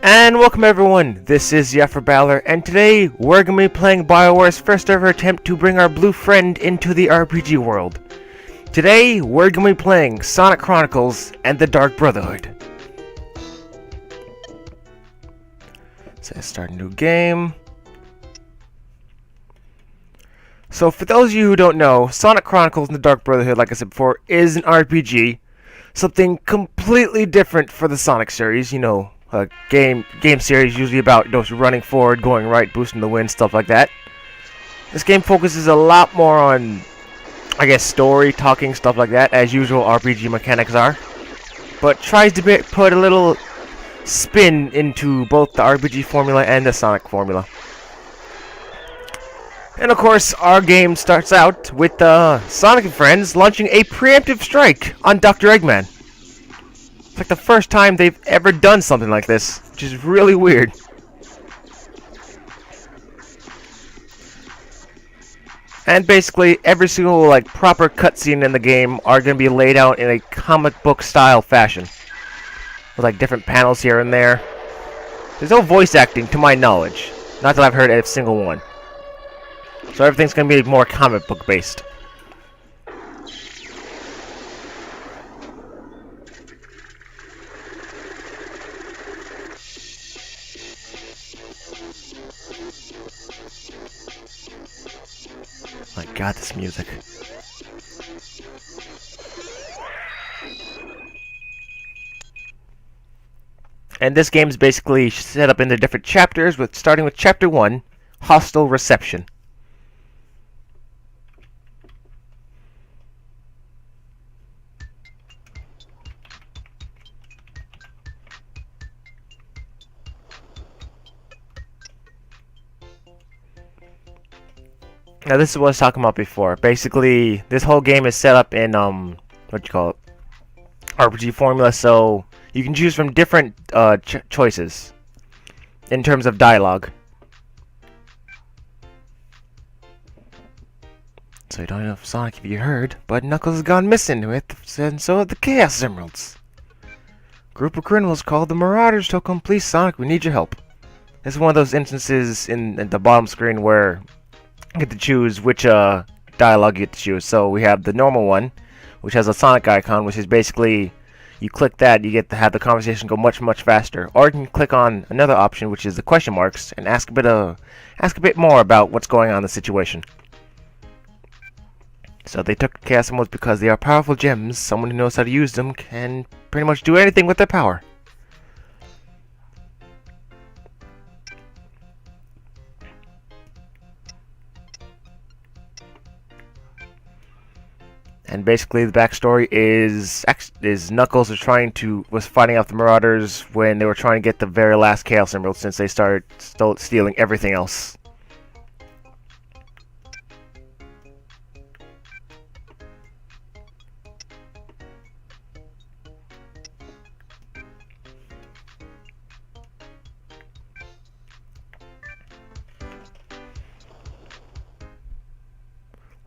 And welcome everyone, this is Yaffer Balor, and today we're going to be playing BioWare's first ever attempt to bring our blue friend into the RPG world. Today we're going to be playing Sonic Chronicles and the Dark Brotherhood. So let's start a new game. So for those of you who don't know, Sonic Chronicles and the Dark Brotherhood, like I said before, is an RPG. Something completely different for the Sonic series, you know. A game series usually about those running forward, going right, boosting the wind, stuff like that. This game focuses a lot more on, I guess, story, talking, stuff like that, as usual RPG mechanics are. But tries to put a little spin into both the RPG formula and the Sonic formula. And of course, our game starts out with Sonic and friends launching a preemptive strike on Dr. Eggman. It's like the first time they've ever done something like this, which is really weird. And basically, every single proper cutscene in the game are going to be laid out in a comic book style fashion, with different panels here and there. There's no voice acting, to my knowledge. Not that I've heard a single one. So everything's going to be more comic book based. My god, this music. And this game is basically set up into different chapters, starting with Chapter 1, Hostile Reception. Now this is what I was talking about before. Basically, this whole game is set up in RPG formula, so you can choose from different choices in terms of dialogue. So you don't know if Sonic, if you heard, but Knuckles has gone missing and so have the Chaos Emeralds. Group of criminals called the Marauders took him. Please, Sonic, we need your help. This is one of those instances in the bottom screen where you get to choose which dialogue you get to choose. So we have the normal one, which has a Sonic icon, which is basically you click that, you get to have the conversation go much faster. Or you can click on another option, which is the question marks, and ask a bit more about what's going on in the situation. So they took Chaos Emeralds because they are powerful gems. Someone who knows how to use them can pretty much do anything with their power. And basically, the backstory is Knuckles was fighting off the Marauders when they were trying to get the very last Chaos Emerald, since they started stealing everything else.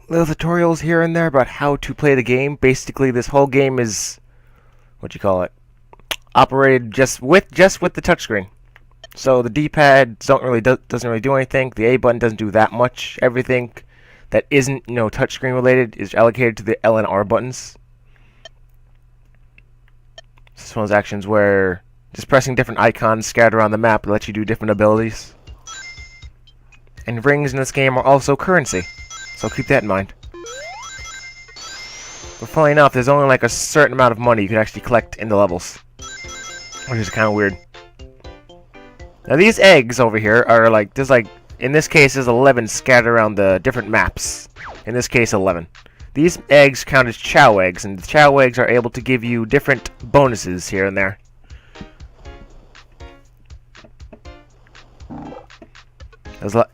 Little tutorials here and there about how to play the game. Basically, this whole game is operated just with the touchscreen. So the D-pad doesn't really do anything. The A button doesn't do that much. Everything that isn't touchscreen related is allocated to the L and R buttons. This is one of those actions where just pressing different icons scattered around the map lets you do different abilities. And rings in this game are also currency. So keep that in mind. But funnily enough, there's only a certain amount of money you can actually collect in the levels, which is kind of weird. Now these eggs over here are in this case there's 11 scattered around the different maps. In this case, 11. These eggs count as chow eggs, and the chow eggs are able to give you different bonuses here and there.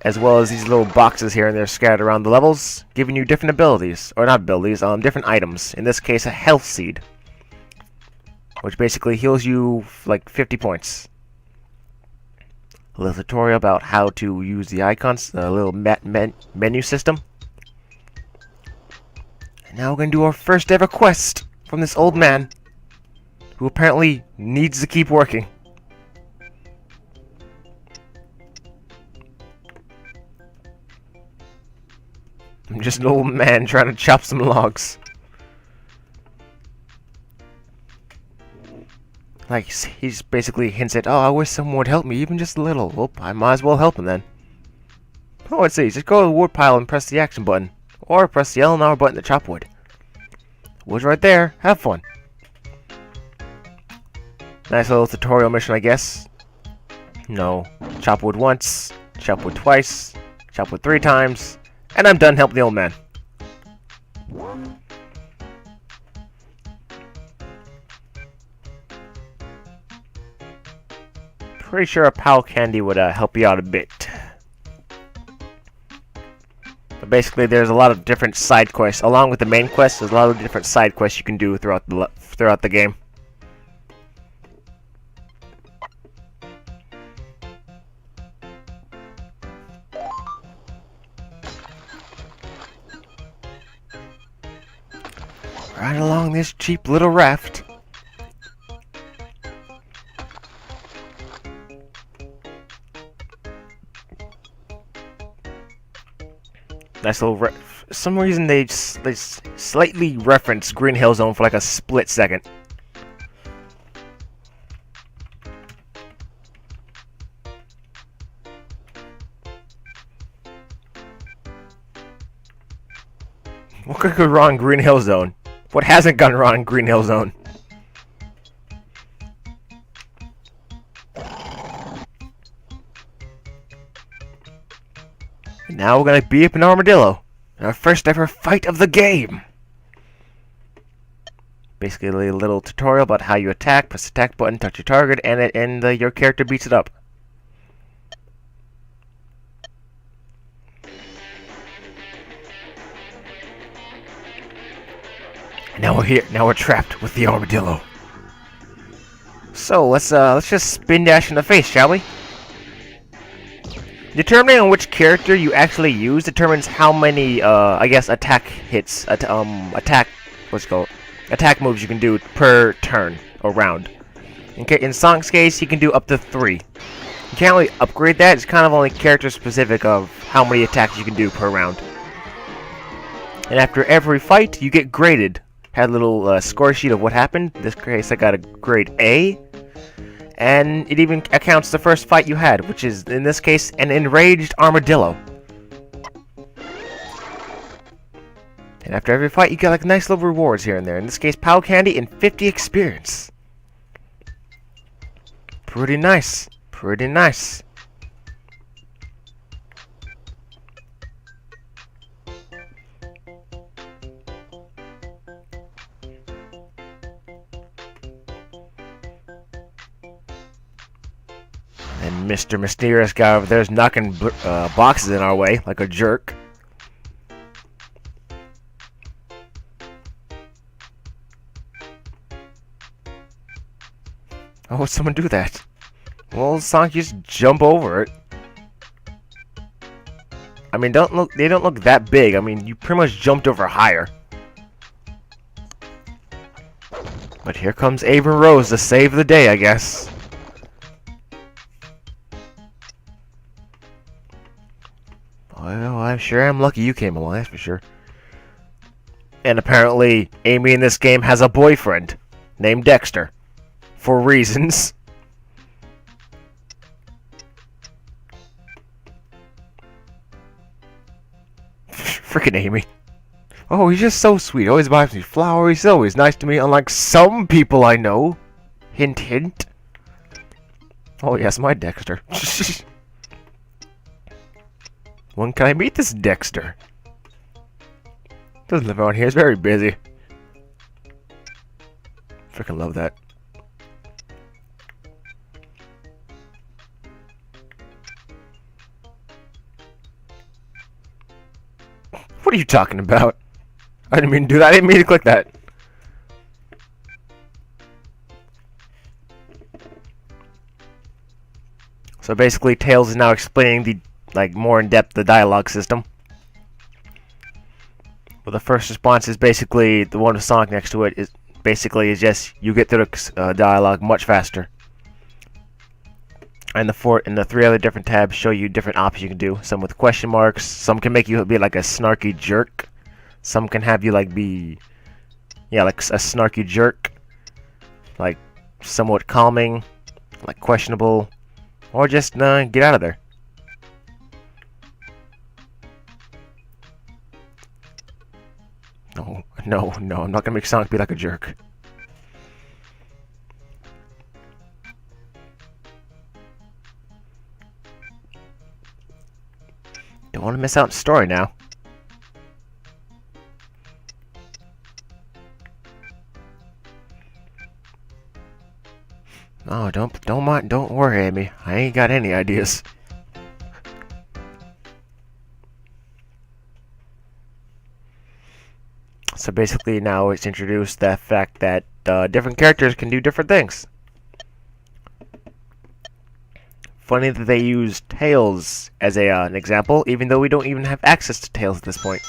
As well as these little boxes here and there scattered around the levels, giving you different abilities. Or not abilities, different items. In this case, a health seed, which basically heals you like 50 points. A little tutorial about how to use the icons, the little menu system. And now we're going to do our first ever quest from this old man, who apparently needs to keep working. I'm just an old man trying to chop some logs. Like, he's basically hints at, oh, I wish someone would help me, even just a little. Well, I might as well help him then. Oh, let's see, just go to the wood pile and press the action button. Or press the L and R button to chop wood. Wood's right there, have fun. Nice little tutorial mission, I guess. No, chop wood once, chop wood twice, chop wood 3 times, and I'm done helping the old man. Pretty sure a pal candy would help you out a bit. But basically, there's a lot of different side quests. Along with the main quest, there's a lot of different side quests you can do throughout the game. Right along this cheap little raft. Nice little for some reason they slightly reference Green Hill Zone for like a split second. What could go wrong in Green Hill Zone? What hasn't gone wrong in Green Hill Zone? And now we're gonna beat up an armadillo in our first ever fight of the game. Basically a little tutorial about how you attack. Press the attack button, touch your target, and your character beats it up. And now we're here. Now we're trapped with the armadillo. So let's just spin dash in the face, shall we? Determining on which character you actually use determines how many, I guess, attack hits, attack moves you can do per turn or round. In Sonic's case, he can do up to 3. You can't really upgrade that. It's kind of only character specific of how many attacks you can do per round. And after every fight, you get graded. Had a little score sheet of what happened. In this case, I got a grade A. And it even accounts the first fight you had, which is, in this case, an enraged armadillo. And after every fight, you get like nice little rewards here and there. In this case, Pow Candy and 50 experience. Pretty nice. Pretty nice. And Mr. Mysterious guy over there is knocking boxes in our way like a jerk. Oh, would someone do that? Well, Sonic, just jump over it. I mean, they don't look that big. I mean, you pretty much jumped over higher. But here comes Avon Rose to save the day, I guess. Well, I'm sure I'm lucky you came along, that's for sure. And apparently, Amy in this game has a boyfriend named Dexter. For reasons. Freaking Amy. Oh, he's just so sweet. Always buys me flowers. He's always nice to me, unlike some people I know. Hint, hint. Oh, yes, my Dexter. When can I meet this Dexter? Doesn't live around here. It's very busy. Freaking love that. What are you talking about? I didn't mean to do that. I didn't mean to click that. So basically, Tails is now explaining the more in depth the dialogue system. Well, the first response is basically the one with Sonic next to it is just you get through the dialogue much faster. And the three other different tabs show you different options you can do. Some with question marks. Some can make you be like a snarky jerk. Some can have you be like a snarky jerk, like somewhat calming, like questionable, or just get out of there. No, I'm not gonna make Sonic be like a jerk. Don't want to miss out on the story now. Oh, don't worry, Amy. I ain't got any ideas. So basically now it's introduced the fact that different characters can do different things. Funny that they use Tails as an example, even though we don't even have access to Tails at this point.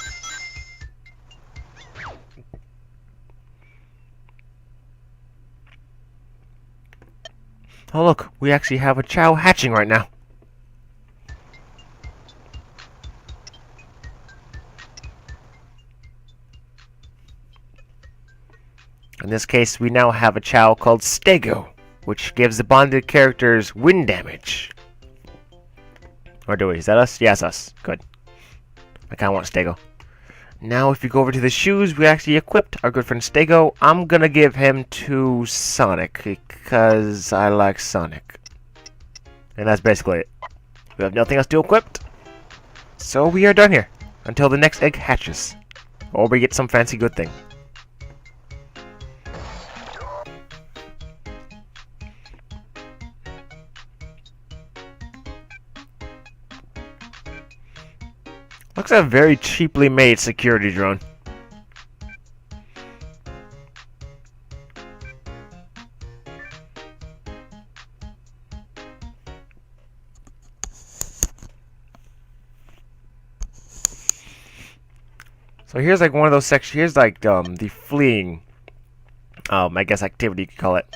Oh look, we actually have a Chow hatching right now. In this case, we now have a Chow called Stego, which gives the bonded characters wind damage. Or do we? Is that us? Yeah, it's us. Good. I kinda want Stego. Now, if you go over to the shoes, we actually equipped our good friend Stego. I'm gonna give him to Sonic, because I like Sonic. And that's basically it. We have nothing else to equip, so we are done here. Until the next egg hatches. Or we get some fancy good thing. Looks like a very cheaply made security drone. So here's one of those sections. Here's the fleeing, I guess activity you could call it.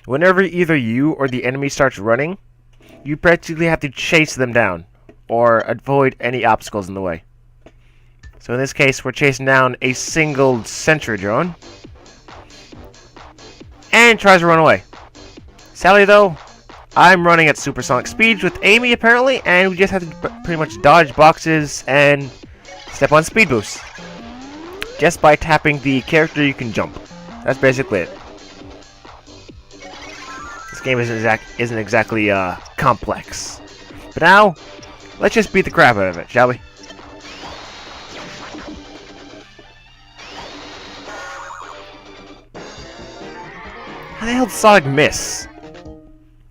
Whenever either you or the enemy starts running, you practically have to chase them down, or avoid any obstacles in the way. So in this case, we're chasing down a single sentry drone, and tries to run away. Sadly though, I'm running at supersonic speeds with Amy apparently, and we just have to pretty much dodge boxes and step on speed boosts. Just by tapping the character you can jump. That's basically it. This game isn't exactly complex. But now, let's just beat the crap out of it, shall we? How the hell did Sonic miss?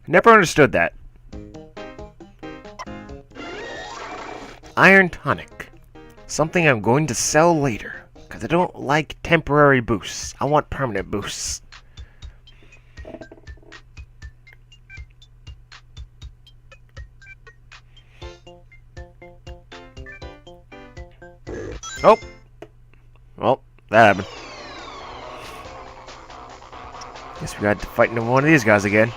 Never understood that. Iron Tonic. Something I'm going to sell later. Because I don't like temporary boosts. I want permanent boosts. Oh! Well, that happened. Guess we got to fight into one of these guys again.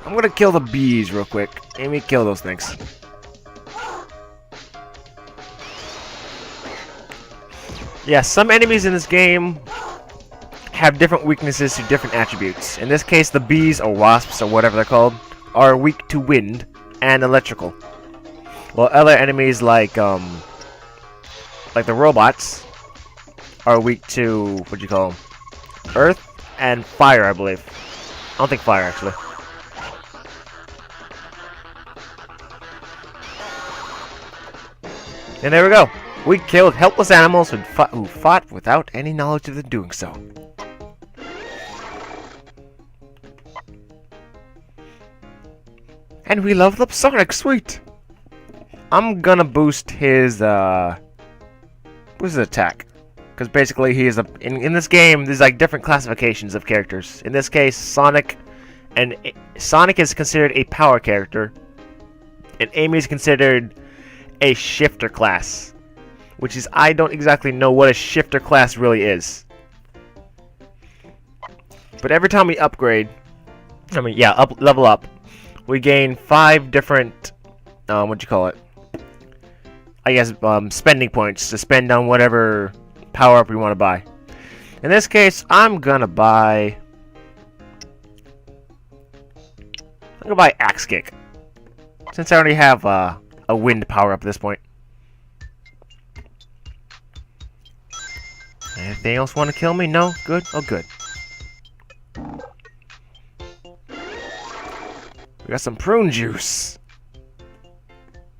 I'm gonna kill the bees real quick. Amy, kill those things. Yeah, some enemies in this game have different weaknesses to different attributes. In this case, the bees, or wasps, or whatever they're called, are weak to wind and electrical. While other enemies like the robots are weak to, what do you call them? Earth and fire, I believe. I don't think fire, actually. And there we go. We killed helpless animals who fought without any knowledge of them doing so. And we leveled up Sonic, sweet! I'm gonna boost his attack. Because basically he is in this game, there's like different classifications of characters. In this case, Sonic is considered a power character. And Amy is considered a shifter class. Which is, I don't exactly know what a shifter class really is. But every time we upgrade, level up, we gain 5 different, spending points to spend on whatever power-up we want to buy. In this case, I'm gonna buy Axe Kick. Since I already have a wind power-up at this point. Anything else want to kill me? No? Good? Oh, good. We got some prune juice.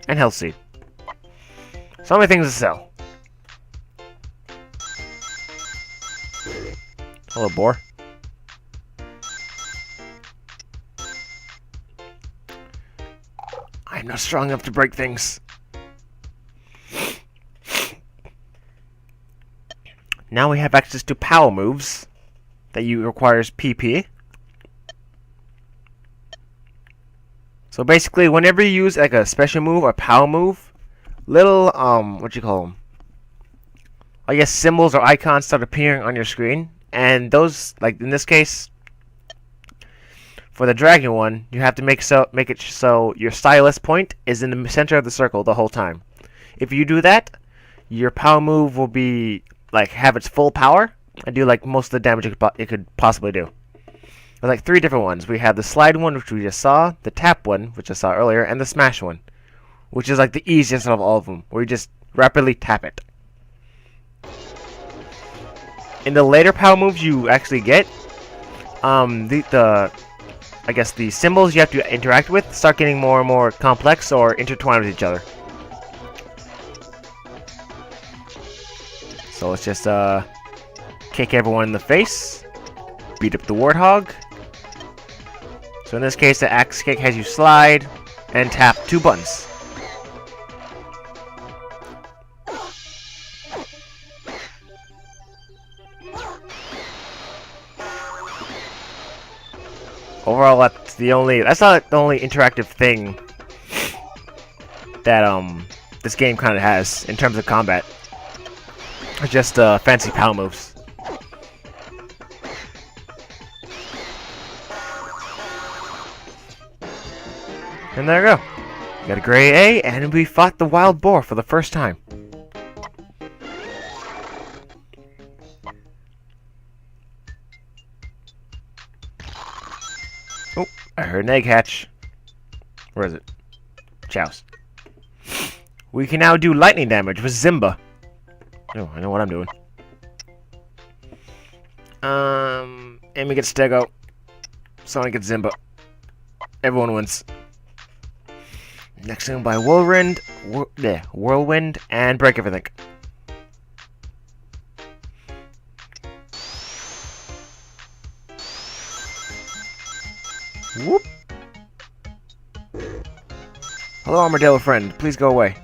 And health seed. So many things to sell. Hello, boar. I'm not strong enough to break things. Now we have access to power moves that requires PP. So basically, whenever you use like a special move or power move, little I guess symbols or icons start appearing on your screen, and those, like in this case, for the dragon one, you have to make it so your stylus point is in the center of the circle the whole time. If you do that, your power move will be have its full power and do like most of the damage it could possibly do. There's like 3 different ones. We have the slide one, which we just saw, the tap one, which I saw earlier, and the smash one, which is like the easiest of all of them, where you just rapidly tap it. In the later power moves you actually get, the symbols you have to interact with start getting more and more complex or intertwined with each other. So let's just kick everyone in the face, beat up the warthog. So in this case, the axe kick has you slide and tap 2 buttons. Overall, that's not the only interactive thing that this game kind of has in terms of combat. Just fancy power moves. And there we go. We got a gray A, and we fought the wild boar for the first time. Oh, I heard an egg hatch. Where is it? Chouse. We can now do lightning damage with Zimba. Oh, I know what I'm doing. Amy gets Stego. Sonic gets Zimba. Everyone wins. Next thing by Whirlwind, Whirlwind, and break everything. Whoop. Hello, Armadillo friend. Please go away.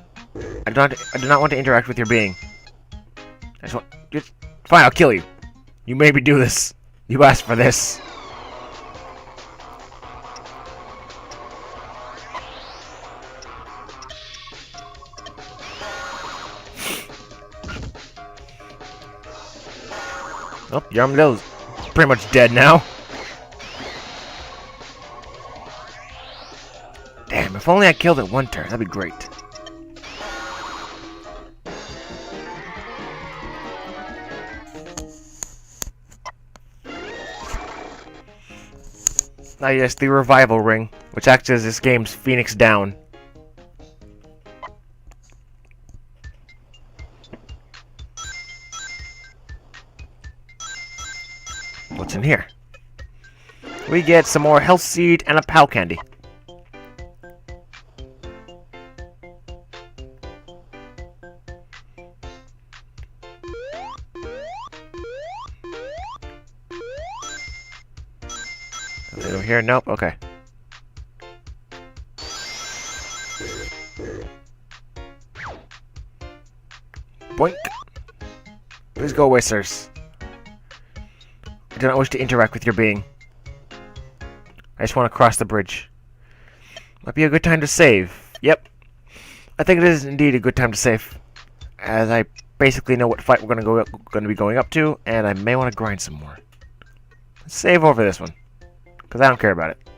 I do not want to interact with your being. Fine, I'll kill you. You made me do this. You asked for this. Oh, your armadillo's pretty much dead now. Damn, if only I killed it one turn, that'd be great. Ah, yes, the revival ring, which acts as this game's Phoenix Down. What's in here? We get some more health seed and a POW candy. Over here? Nope. Okay. Boink. Please go away, sirs. I do not wish to interact with your being. I just want to cross the bridge. Might be a good time to save. Yep. I think it is indeed a good time to save. As I basically know what fight we're going to be going up to, and I may want to grind some more. Let's save over this one. Because I don't care about it.